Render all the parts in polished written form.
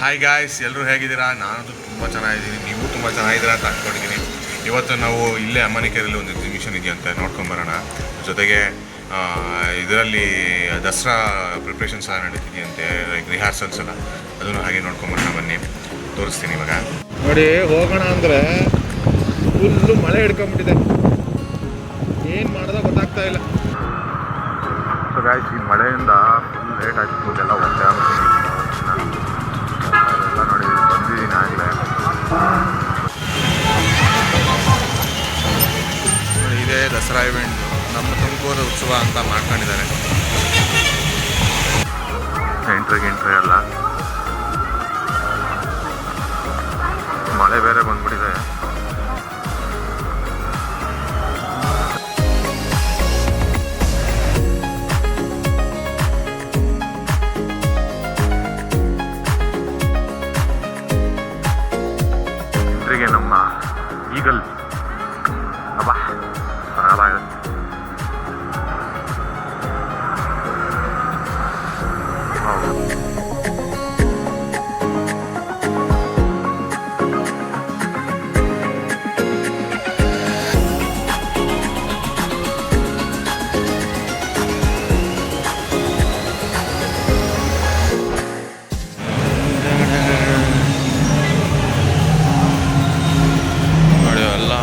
Hi guys, ಎಲ್ಲರೂ ಹೇಗಿದ್ದೀರಾ? ನಾನು ತುಂಬ ಚೆನ್ನಾಗಿದ್ದೀನಿ, ನೀವು ತುಂಬ ಚೆನ್ನಾಗಿದ್ದೀರಾ ಅಂತ ಅಂದ್ಕೊಂಡಿದ್ದೀನಿ. ಇವತ್ತು ನಾವು ಇಲ್ಲೇ ಅಮ್ಮನಿಕೆರೆಯಲ್ಲಿ ಒಂದು ಎಕ್ಸಿಬಿಷನ್ ಇದೆಯಂತೆ, ನೋಡ್ಕೊಂಬರೋಣ. ಜೊತೆಗೆ ಇದರಲ್ಲಿ ದಸರಾ ಪ್ರಿಪ್ರೇಷನ್ಸ್ ಎಲ್ಲ ನಡೀತಿದೆಯಂತೆ, ಲೈಕ್ ರಿಹಾರ್ಸಲ್ಸ್ ಎಲ್ಲ, ಅದನ್ನು ಹಾಗೆ ನೋಡ್ಕೊಂಬರೋಣ. ಬನ್ನಿ, ತೋರಿಸ್ತೀನಿ ಇವಾಗ. ನೋಡಿ, ಹೋಗೋಣ ಅಂದರೆ ಫುಲ್ಲು ಮಳೆ ಹಿಡ್ಕೊಂಬಿಟ್ಟಿದೆ, ಏನು ಮಾಡೋದೋ ಗೊತ್ತಾಗ್ತಾ ಇಲ್ಲ. ಸೊ ಗಾಯ್ಸ್, ಈ ಮಳೆಯಿಂದ ಫುಲ್ ಲೇಟ್ ಆಯಿತು, ಎಲ್ಲ ಒಂದೇ ಆಗುತ್ತೆ. ಎಲ್ಲ ನೋಡಿ, ಬಂದಿದ್ದೀನಿ ಆಗಲೇ. ಇದೇ ದಸರಾ ಇವೆಂಟು, ನಮ್ಮ ತುಮಕೂರು ಉತ್ಸವ ಅಂತ ಮಾಡ್ಕೊಂಡಿದ್ದಾರೆ. ಎಂಟ್ರಿ ಎಲ್ಲ ಮಳೆ ಬೇರೆ ಬಂದ್ಬಿಟ್ಟಿದೆ. ನಮ್ಮ ಈಗಲ್ ಅಬ್ಬಾ ಸಾಲಾಗಿದೆ.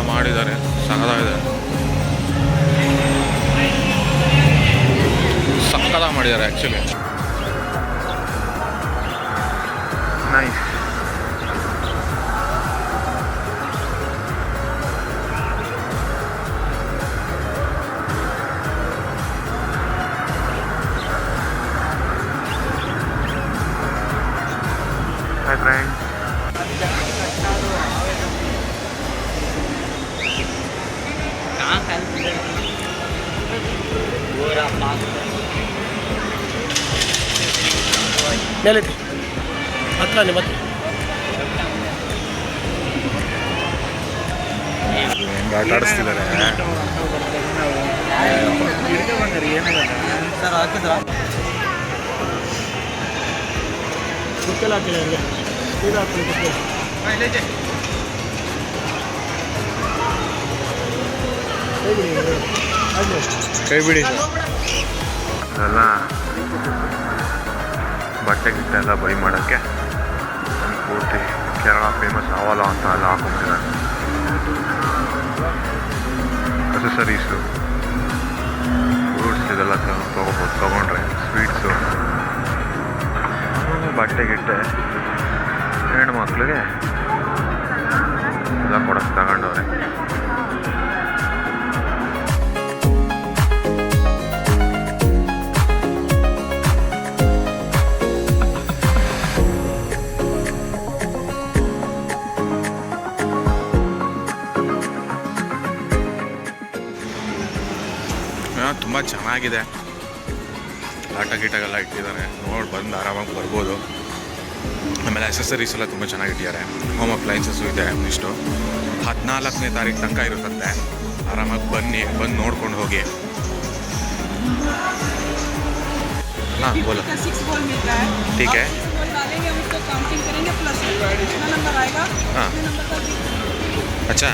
ಮಾಡಿದ್ದಾರೆ, ಸಕ್ಕದಾಗಿದೆ, ಸಕ್ಕದ ಮಾಡಿದ್ದಾರೆ ಆ್ಯಕ್ಚುಲಿ. ನೈಸ್. ಹಾಯ್ ಫ್ರೆಂಡ್ಸ್, ಹತ್ರ ನಿಮ್ಮ ಹೆಂಗೆ ಆಟ ಆಡಿಸ್ತಿದ್ದಾರೆ. ಕೈ ಬಿಡಿ. ಅದೆಲ್ಲ ಬಟ್ಟೆ ಗಿಟ್ಟೆ ಎಲ್ಲ ಬೈ ಮಾಡೋಕ್ಕೆ ಪೂರ್ತಿ ಕೇರಳ ಫೇಮಸ್ ಹವಾಲ ಅಂತ ಎಲ್ಲ ಹಾಕೊಂಬಿಟ್ಟಿದ್ದಾರೆ. ಅಸೆಸರೀಸು, ಫ್ರೂಟ್ಸ್ ಇದೆಲ್ಲ ತೊಗೋಬೋದು, ತೊಗೊಂಡ್ರೆ ಸ್ವೀಟ್ಸು, ಬಟ್ಟೆ ಗಿಟ್ಟೆ ಹೆಣ್ಮಕ್ಳಿಗೆ ಎಲ್ಲ ಕೊಡೋಕ್ಕೆ ತಗೊಂಡವ್ರೆ. ತುಂಬ ಚೆನ್ನಾಗಿದೆ, ಆಟ ಗೀಟಗೆಲ್ಲ ಇಟ್ಟಿದ್ದಾರೆ, ನೋಡಿ ಬಂದು ಆರಾಮಾಗಿ ಬರ್ಬೋದು. ಆಮೇಲೆ ಅಸೆಸರೀಸ್ ಎಲ್ಲ ತುಂಬ ಚೆನ್ನಾಗಿಟ್ಟಿದ್ದಾರೆ. ಹೋಮ್ ಅಪ್ಲೈನ್ಸಸ್ಸು ಇದೆ. ಇಷ್ಟು 14ನೇ ತಾರೀಕು ತನಕ ಇರುತ್ತಂತೆ. ಆರಾಮಾಗಿ ಬನ್ನಿ, ಬಂದು ನೋಡ್ಕೊಂಡು ಹೋಗಿ. ಹಾಂ ಬೋಲೋ. ठीक है. हाँ अच्छा,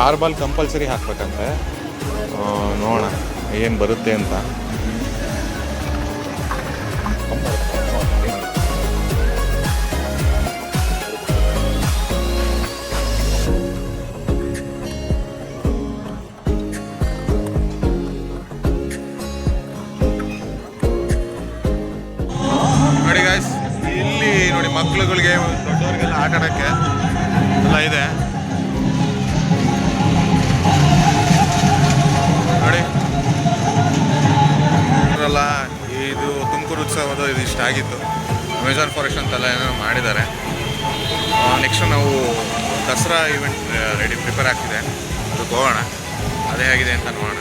6 ಬಾಲ್ ಕಂಪಲ್ಸರಿ ಹಾಕ್ಬೇಕಂತೆ. ನೋಡೋಣ ಏನು ಬರುತ್ತೆ ಅಂತ. ನೋಡಿ ಗಾಯ್ಸ್, ಇಲ್ಲಿ ನೋಡಿ ಮಕ್ಳುಗಳಿಗೆ, ದೊಡ್ಡವ್ರಿಗೆಲ್ಲ ಆಟ ಆಡೋಕ್ಕೆ ಎಲ್ಲ ಇದೆ ನೋಡಿ. ಅಲ್ಲ, ಇದು ತುಮಕೂರು ಉತ್ಸವದ ಇದು ಇಷ್ಟ ಆಗಿತ್ತು. ಅಮೆಜಾನ್ ಫಾರೆಸ್ಟ್ ಅಂತೆಲ್ಲ ಏನೋ ಮಾಡಿದ್ದಾರೆ. ನೆಕ್ಸ್ಟ್ ನಾವು ದಸರಾ ಇವೆಂಟ್ ಪ್ರಿಪೇರ್ ಆಗ್ತಿದೆ, ಅದಕ್ಕೆ ಹೋಗೋಣ. ಅದೇ ಆಗಿದೆ ಅಂತ ನೋಡೋಣ.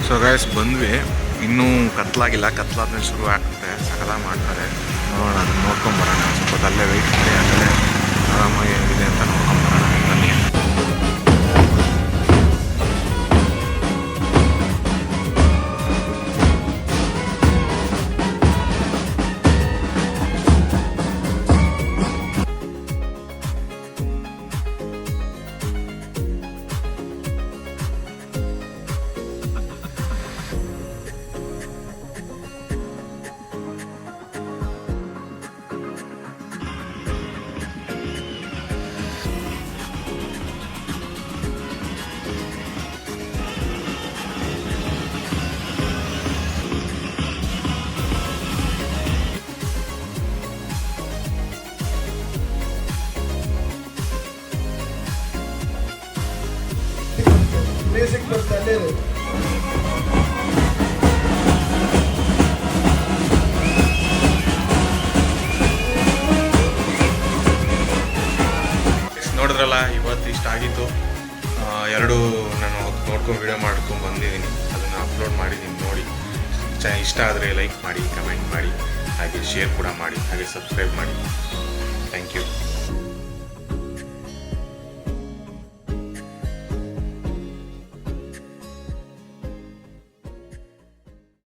ಸೊ ಗೈಸ್, ಬಂದ್ವಿ, ಇನ್ನೂ ಕತ್ಲಾಗಿಲ್ಲ. ಕತ್ಲಾದ್ಮೇಲೆ ಶುರು ಆಗ್ತದೆ, ಸಕಲ ಮಾಡ್ತಾರೆ. ನೋಡೋಣ, ಅದನ್ನು ನೋಡ್ಕೊಂಬರೋಣ. ಸ್ವಲ್ಪ ಅಲ್ಲೇ ವೆಯ್ಟ್ ಮಾಡಿ, ಆಮೇಲೆ ಆರಾಮಾಗಿ ಏನಿದೆ ಅಂತ ನೋಡ್ಕೊಂಬರೋಣ. ಬನ್ನಿ. ವಿಡಿಯೋ ಮಾಡ್ಕೊಂಡು ಬಂದಿದ್ದೀನಿ, ಅದನ್ನು ಅಪ್ಲೋಡ್ ಮಾಡಿದ್ದೀನಿ. ನೋಡಿ, ಇಷ್ಟ ಆದರೆ ಲೈಕ್ ಮಾಡಿ, ಕಮೆಂಟ್ ಮಾಡಿ, ಹಾಗೆ ಶೇರ್ ಕೂಡ ಮಾಡಿ, ಹಾಗೆ ಸಬ್ಸ್ಕ್ರೈಬ್ ಮಾಡಿ. Thank you.